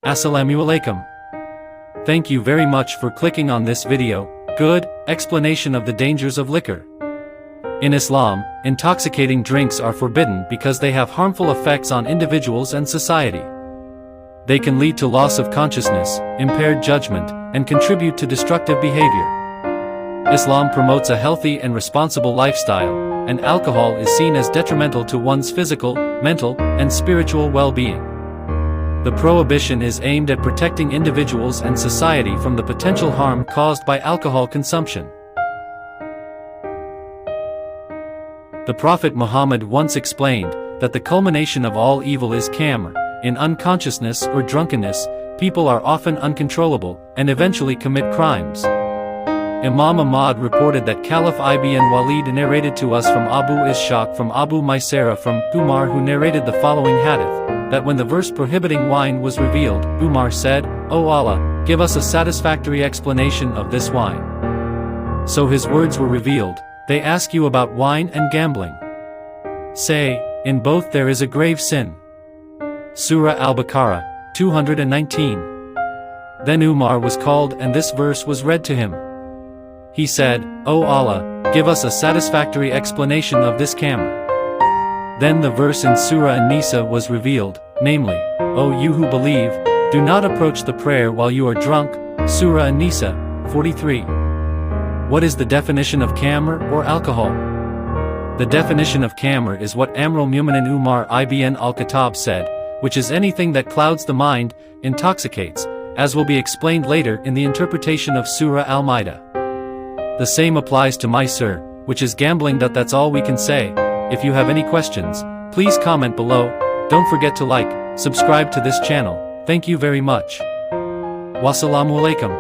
Assalamu alaikum. Thank you very much for clicking on this video. Good explanation of the dangers of liquor. In Islam, intoxicating drinks are forbidden because they have harmful effects on individuals and society. They can lead to loss of consciousness, impaired judgment, and contribute to destructive behavior. Islam promotes a healthy and responsible lifestyle, and alcohol is seen as detrimental to one's physical, mental, and spiritual well-being. The prohibition is aimed at protecting individuals and society from the potential harm caused by alcohol consumption. The Prophet Muhammad once explained that the culmination of all evil is khamr. In unconsciousness or drunkenness, people are often uncontrollable and eventually commit crimes. Imam Ahmad reported that Caliph ibn Walid narrated to us from Abu Ishaq from Abu Maysara from Umar, who narrated the following hadith, that when the verse prohibiting wine was revealed, Umar said, "O Allah, give us a satisfactory explanation of this wine." So his words were revealed, "They ask you about wine and gambling. Say, in both there is a grave sin." Surah Al-Baqarah, 219. Then Umar was called and this verse was read to him. He said, "O Allah, give us a satisfactory explanation of this khamr." Then the verse in Surah An-Nisa was revealed, namely, "O you who believe, do not approach the prayer while you are drunk." Surah An-Nisa, 43. What is the definition of khamr or alcohol? The definition of khamr is what Amirul Mu'minin Umar ibn al-Khattab said, which is anything that clouds the mind, intoxicates, as will be explained later in the interpretation of Surah Al-Ma'idah. The same applies to maisir, which is gambling. That's all we can say. If you have any questions, please comment below. Don't forget to like, subscribe to this channel. Thank you very much. Wassalamu alaikum.